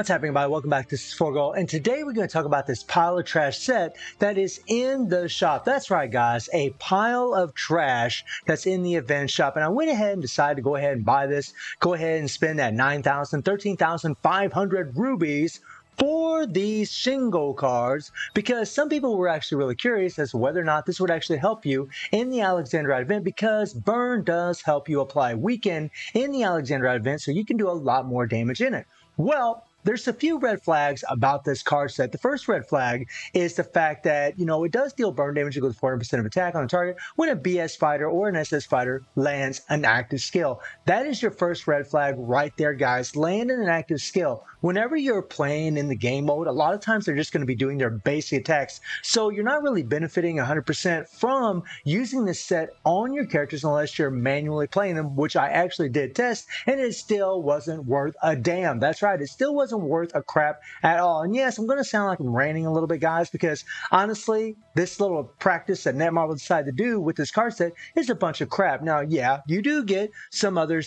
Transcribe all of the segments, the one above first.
What's happening, everybody? Welcome back. This is Forgo, and today we're going to talk about this pile of trash set that is in the shop. That's right, guys, a pile of trash that's in the event shop. And I went ahead and decided to go ahead and buy this. Go ahead and spend that 13,500 rubies for these shingo cards, because some people were actually really curious as to whether or not this would actually help you in the Alexandrite event, because burn does help you apply weaken in the Alexandrite event, so you can do a lot more damage in it. Well, there's a few red flags about this card set. The first red flag is the fact that, it does deal burn damage equal to 40% of attack on the target when a BS fighter or an SS fighter lands an active skill. That is your first red flag right there, guys. Land in an active skill. Whenever you're playing in the game mode, a lot of times they're just going to be doing their basic attacks. So you're not really benefiting 100% from using this set on your characters unless you're manually playing them, which I actually did test, and it still wasn't worth a damn. That's right. It still wasn't worth a crap at all. And yes, I'm going to sound like I'm ranting a little bit, guys, because honestly, this little practice that Netmarble decided to do with this card set is a bunch of crap. Now, yeah, you do get some other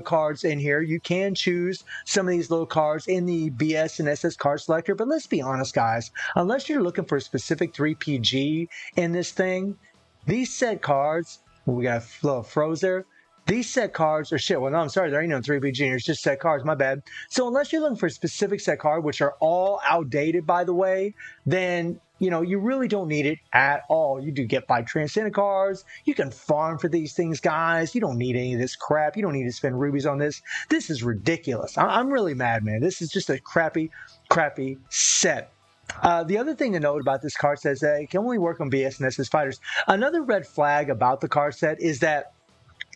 cards in here. You can choose some of these little cards in the BS and SS card selector, but let's be honest, guys, unless you're looking for a specific 3PG in this thing, these set cards, we got a little froze there. These set cards are shit. Well, no, I'm sorry, there ain't no 3PG. It's just set cards. My bad. So unless you're looking for a specific set card, which are all outdated, by the way, then, you really don't need it at all. You do get by transcendent cards. You can farm for these things, guys. You don't need any of this crap. You don't need to spend rubies on this. This is ridiculous. I'm really mad, man. This is just a crappy set. The other thing to note about this card set is that it can only work on BS and SS fighters. Another red flag about the card set is that,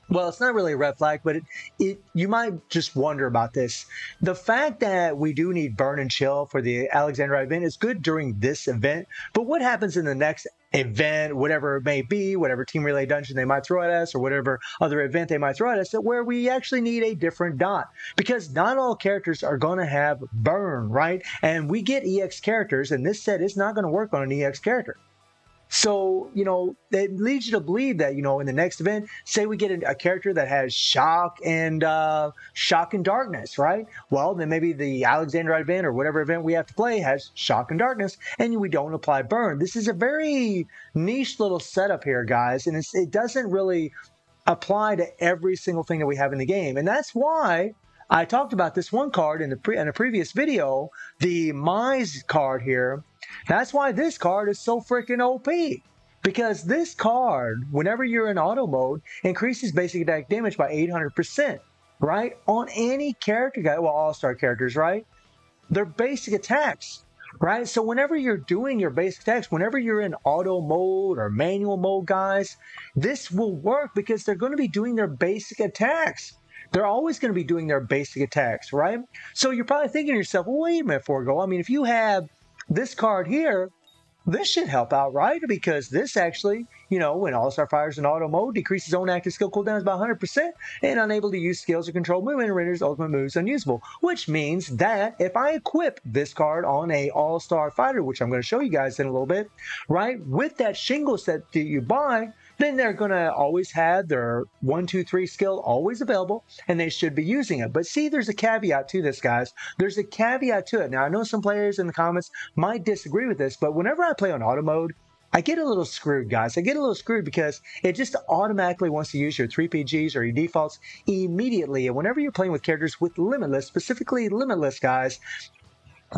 well, it's not really a red flag, but you might just wonder about this. The fact that we do need burn and chill for the Alexandrite event is good during this event, but what happens in the next event, whatever it may be, whatever team relay dungeon they might throw at us, or whatever other event they might throw at us, where we actually need a different dot, because not all characters are going to have burn, right? And we get EX characters, and this set is not going to work on an EX character. So, it leads you to believe that, in the next event, say we get a character that has shock and darkness, right? Well, then maybe the Alexandrite event or whatever event we have to play has shock and darkness, and we don't apply burn. This is a very niche little setup here, guys, and it doesn't really apply to every single thing that we have in the game. And that's why I talked about this one card in a previous video, the Mise card here. That's why this card is so freaking OP. Because this card, whenever you're in auto mode, increases basic attack damage by 800%, right? On any character, well, all-star characters, right? They're basic attacks, right? So whenever you're doing your basic attacks, whenever you're in auto mode or manual mode, guys, this will work because they're going to be doing their basic attacks. They're always going to be doing their basic attacks, right? So you're probably thinking to yourself, well, wait a minute, Forgo. I mean, if you have this card here, this should help out, right? Because this actually, when All-Star fires in auto mode, decreases own active skill cooldowns by 100% and unable to use skills or control movement and renders ultimate moves unusable. Which means that if I equip this card on a All-Star fighter, which I'm going to show you guys in a little bit, right? With that shingle set that you buy, then they're going to always have their 1, 2, 3 skill always available, and they should be using it. But see, there's a caveat to this, guys. There's a caveat to it. Now, I know some players in the comments might disagree with this, but whenever I play on auto mode, I get a little screwed, guys. I get a little screwed because it just automatically wants to use your 3PGs or your defaults immediately. And whenever you're playing with characters with Limitless, specifically Limitless, guys,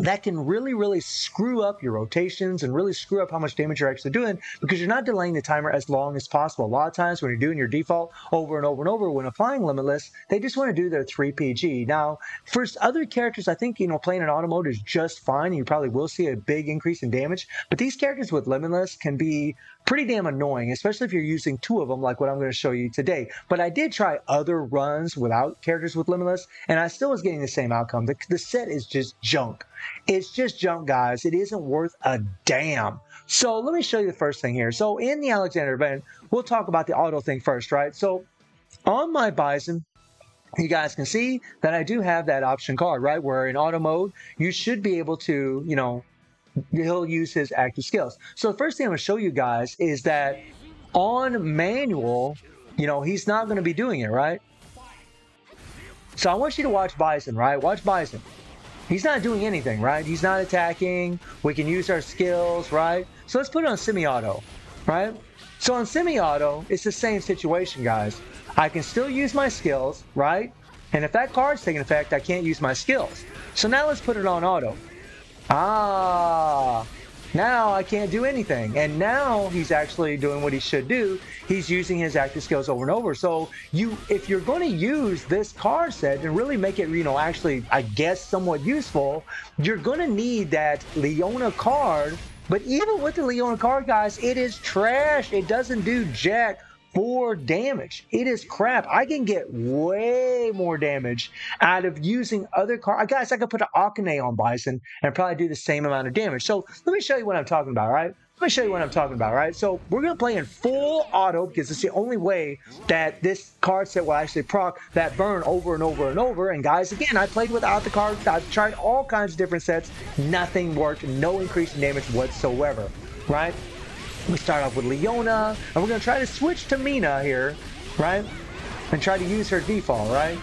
that can really screw up your rotations and really screw up how much damage you're actually doing, because you're not delaying the timer as long as possible. A lot of times when you're doing your default over and over and over, when applying Limitless, they just want to do their 3PG. Now, for other characters, I think, playing in auto mode is just fine. You probably will see a big increase in damage, but these characters with Limitless can be pretty damn annoying, especially if you're using 2 of them like what I'm going to show you today. But I did try other runs without characters with Limitless, and I still was getting the same outcome. The set is just junk. It's just junk, guys. It isn't worth a damn. So let me show you the first thing here. So in the Alexander event, we'll talk about the auto thing first, right? So on my Bison, you guys can see that I do have that option card, right? Where in auto mode, you should be able to, he'll use his active skills. So the first thing I'm going to show you guys is that on manual, he's not going to be doing it, right? So I want you to watch Bison, right? Watch Bison. He's not doing anything, right? He's not attacking. We can use our skills, right? So let's put it on semi-auto, right? So on semi-auto, it's the same situation, guys. I can still use my skills, right? And if that card's taking effect, I can't use my skills. So now let's put it on auto. Ah, now I can't do anything. And now he's actually doing what he should do. He's using his active skills over and over. So if you're going to use this card set and really make it, actually, I guess, somewhat useful, you're going to need that Leona card. But even with the Leona card, guys, it is trash. It doesn't do jack for damage. It is crap. I can get way more damage out of using other cards. Guys, I could put an Akane on Bison and probably do the same amount of damage. So let me show you what I'm talking about, right? Let me show you what I'm talking about, right? So we're going to play in full auto because it's the only way that this card set will actually proc that burn over and over and over. And guys, again, I played without the card. I've tried all kinds of different sets. Nothing worked. No increase in damage whatsoever, right? We start off with Leona, and we're going to try to switch to Mina here, right? And try to use her default, right?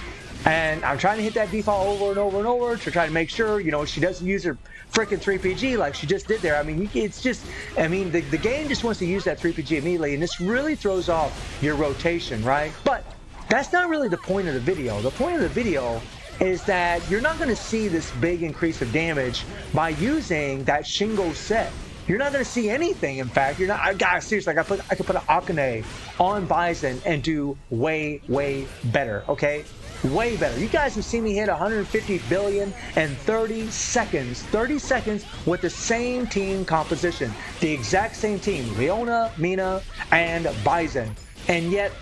And I'm trying to hit that default over and over and over to try to make sure, she doesn't use her freaking 3PG like she just did there. I mean, it's just, the game just wants to use that 3PG immediately, and this really throws off your rotation, right? But that's not really the point of the video. The point of the video is that you're not going to see this big increase of damage by using that Shingo set. You're not going to see anything. In fact, you're not. Guys, seriously, I could put an Akane on Bison and do way, way better. Okay, way better. You guys have seen me hit 150 billion in 30 seconds. 30 seconds with the same team composition, the exact same team: Leona, Mina, and Bison. And yet,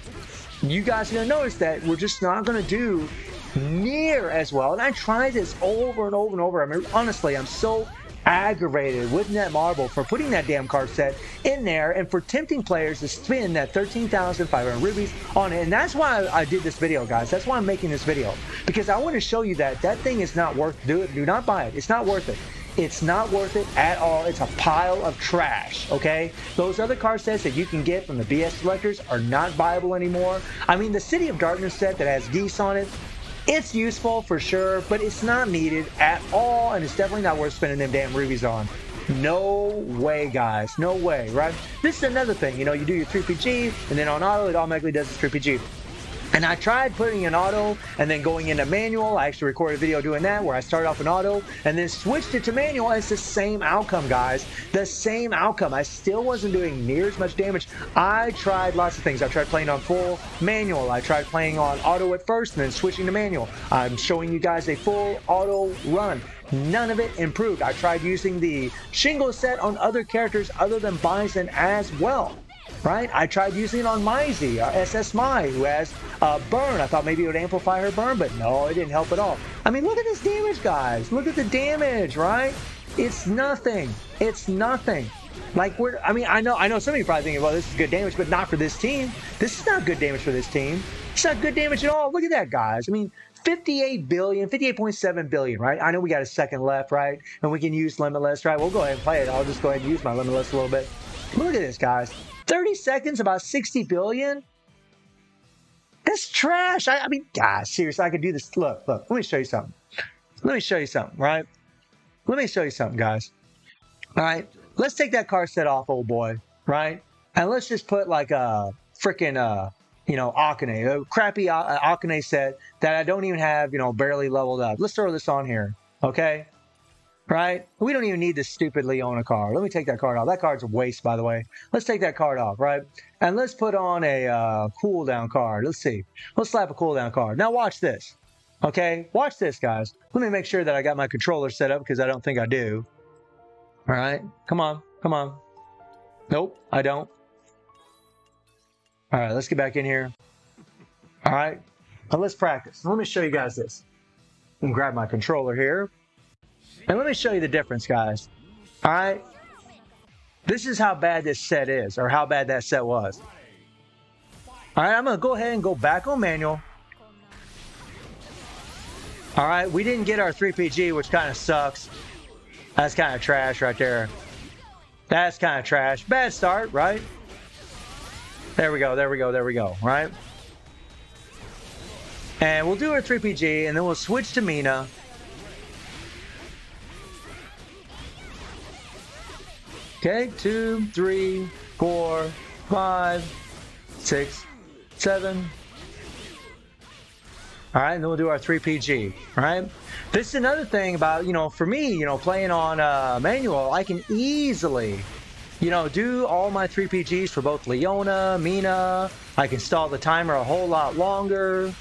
you guys are going to notice that we're just not going to do near as well. And I tried this over and over and over. I mean, honestly, I'm so aggravated with Netmarble for putting that damn card set in there and for tempting players to spend that 13,500 rubies on it. And that's why I did this video, guys. That's why I'm making this video, because I want to show you that that thing is not worth it. Do not buy it. It's not worth it. It's not worth it at all. It's a pile of trash, okay? Those other card sets that you can get from the BS selectors are not viable anymore. I mean, the City of Darkness set that has geese on it, it's useful for sure, but it's not needed at all, and it's definitely not worth spending them damn rubies on. No way, guys. No way, right? This is another thing. You do your 3PG, and then on auto, it automatically does its 3PG. And I tried putting in auto and then going into manual. I actually recorded a video doing that where I started off in auto and then switched it to manual. And it's the same outcome, guys. The same outcome. I still wasn't doing near as much damage. I tried lots of things. I tried playing on full manual. I tried playing on auto at first and then switching to manual. I'm showing you guys a full auto run. None of it improved. I tried using the Shingo set on other characters other than Bison as well. Right? I tried using it on Maisie, SS Mai, who has burn. I thought maybe it would amplify her burn, but no, it didn't help at all. I mean, look at this damage, guys. Look at the damage, right? It's nothing. It's nothing. Like, I know some of you probably thinking, well, this is good damage, but not for this team. This is not good damage for this team. It's not good damage at all. Look at that, guys. I mean, 58 billion, 58.7 billion, right? I know we got a second left, right? And we can use Limitless, right? We'll go ahead and play it. I'll just go ahead and use my Limitless a little bit. But look at this, guys. 30 seconds, about 60 billion. That's trash. I mean, guys, seriously, I could do this. Look, let me show you something. Let me show you something, right? Let me show you something, guys. All right, let's take that card set off, old boy, right? And let's just put like a freaking, Akane, a crappy Akane set that I don't even have, barely leveled up. Let's throw this on here, okay? Right? We don't even need this stupid Leona card. Let me take that card off. That card's a waste, by the way. Let's take that card off, right? And let's put on a cooldown card. Let's see. Let's slap a cooldown card. Now watch this. Okay? Watch this, guys. Let me make sure that I got my controller set up because I don't think I do. All right? Come on. Come on. Nope, I don't. All right, let's get back in here. All right? Now let's practice. Let me show you guys this. And grab my controller here. And let me show you the difference, guys. All right? This is how bad this set is, or how bad that set was. All right, I'm going to go ahead and go back on manual. All right, we didn't get our 3PG, which kind of sucks. That's kind of trash right there. That's kind of trash. Bad start, right? There we go, there we go, there we go, right? And we'll do our 3PG, and then we'll switch to Mina. Okay, 2, 3, 4, 5, 6, 7. All right, and then we'll do our 3PG. All right. This is another thing about, for me, playing on manual, I can easily, do all my 3PGs for both Leona, Mina. I can stall the timer a whole lot longer.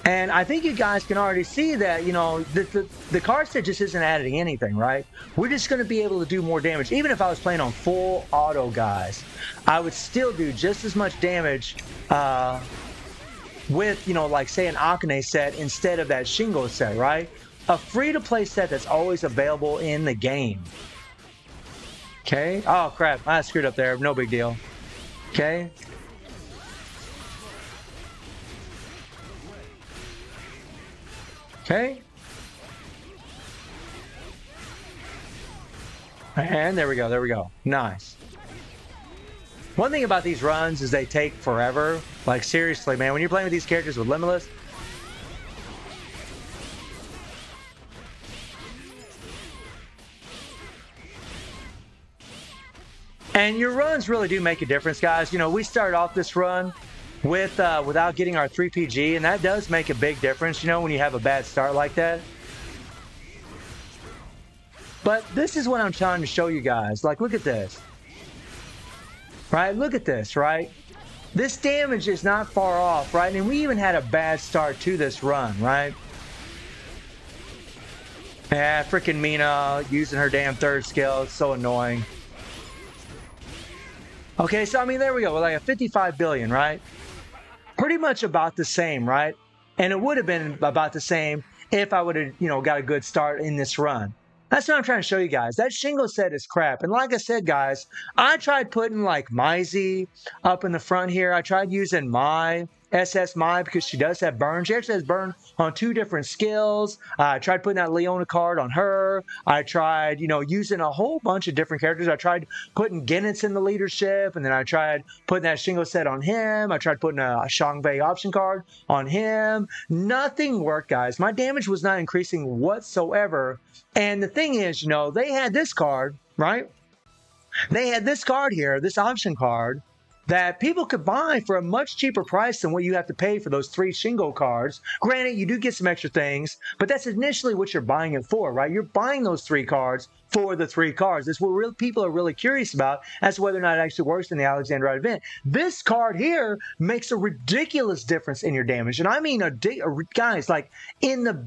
And I think you guys can already see that, the card set just isn't adding anything, right? We're just going to be able to do more damage. Even if I was playing on full auto, guys, I would still do just as much damage with, like, say, an Akane set instead of that Shingo set, right? A free-to-play set that's always available in the game. Okay? Oh, crap. I screwed up there. No big deal. Okay? Okay. And there we go. There we go. Nice. One thing about these runs is they take forever. Like, seriously, man, when you're playing with these characters with Limitless, and your runs really do make a difference, guys. We started off this run with without getting our 3PG, and that does make a big difference, when you have a bad start like that. But this is what I'm trying to show you guys. Like, look at this. Right? Look at this, right? This damage is not far off, right? And we even had a bad start to this run, right? Yeah, freaking Mina using her damn third skill. It's so annoying. Okay, so I mean, there we go. We're like a 55 billion, right? Pretty much about the same, right? And it would have been about the same if I would have, got a good start in this run. That's what I'm trying to show you guys. That Shingo set is crap. And like I said, guys, I tried putting like Maisie up in the front here. I tried using SS Mai because she does have burn. She actually has burn on 2 different skills. I tried putting that Leona card on her. I tried, using a whole bunch of different characters. I tried putting Genitz in the leadership, and then I tried putting that Shingo set on him. I tried putting a Shangbei option card on him. Nothing worked, guys. My damage was not increasing whatsoever. And the thing is, they had this card, right? They had this card here, this option card, that people could buy for a much cheaper price than what you have to pay for those 3 Shingo cards. Granted, you do get some extra things, but that's initially what you're buying it for, right? You're buying those 3 cards for the 3 cards. That's what people are really curious about as to whether or not it actually works in the Alexandrite event. This card here makes a ridiculous difference in your damage. And I mean, guys, like in the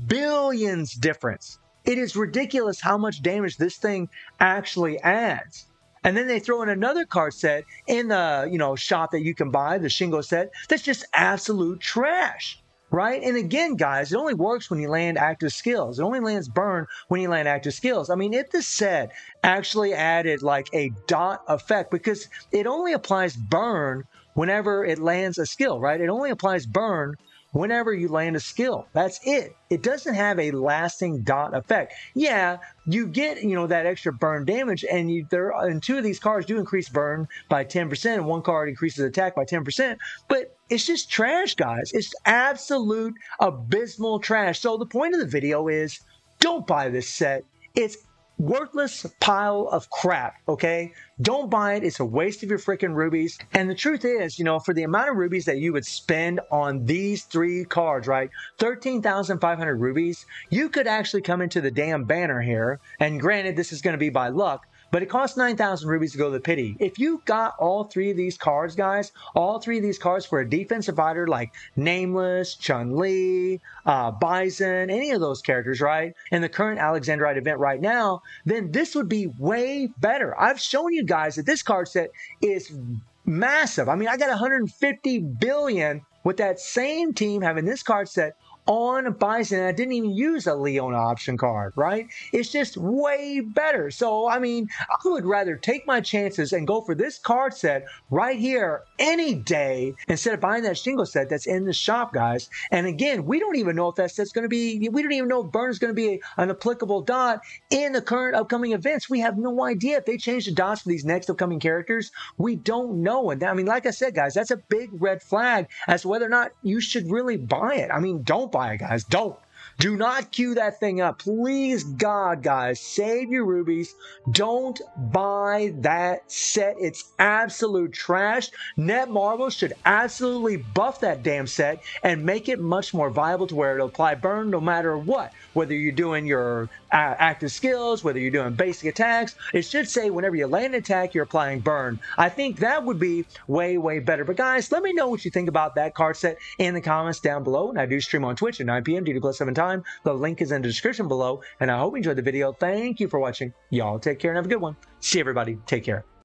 billions difference. It is ridiculous how much damage this thing actually adds. And then they throw in another card set in the, shop that you can buy, the Shingo set, that's just absolute trash, right? And again, guys, it only works when you land active skills. It only lands burn when you land active skills. I mean, if this set actually added like a dot effect, because it only applies burn whenever it lands a skill, right? It only applies burn whenever you land a skill. That's it. It doesn't have a lasting dot effect. Yeah, you get, that extra burn damage, and 2 of these cards do increase burn by 10%, and 1 card increases attack by 10%, but it's just trash, guys. It's absolute abysmal trash. So the point of the video is, don't buy this set. It's worthless pile of crap, okay? Don't buy it. It's a waste of your freaking rubies. And the truth is, for the amount of rubies that you would spend on these 3 cards, right? 13,500 rubies, you could actually come into the damn banner here. And granted, this is going to be by luck, but it costs 9,000 rubies to go to the pity. If you got all 3 of these cards, guys, all 3 of these cards for a defensive fighter like Nameless, Chun-Li, Bison, any of those characters, right, in the current Alexandrite event right now, then this would be way better. I've shown you guys that this card set is massive. I mean, I got 150 billion with that same team having this card set on Bison, and I didn't even use a Leona option card, right? It's just way better. So, I mean, I would rather take my chances and go for this card set right here any day instead of buying that Shingo set that's in the shop, guys. And again, we don't even know if that set's going to be, we don't even know if burn is going to be an applicable dot in the current upcoming events. We have no idea if they change the dots for these next upcoming characters. We don't know. And I mean, like I said, guys, that's a big red flag as to whether or not you should really buy it. I mean, don't buy it, guys. Don't Do not queue that thing up. Please, God, guys, save your rubies. Don't buy that set. It's absolute trash. Netmarble should absolutely buff that damn set and make it much more viable to where it'll apply burn no matter what. Whether you're doing your active skills, whether you're doing basic attacks, it should say whenever you land an attack, you're applying burn. I think that would be way, way better. But guys, let me know what you think about that card set in the comments down below. And I do stream on Twitch at 9 p.m. DD+7 time. The link is in the description below. And I hope you enjoyed the video. Thank you for watching. Y'all take care and have a good one. See everybody. Take care.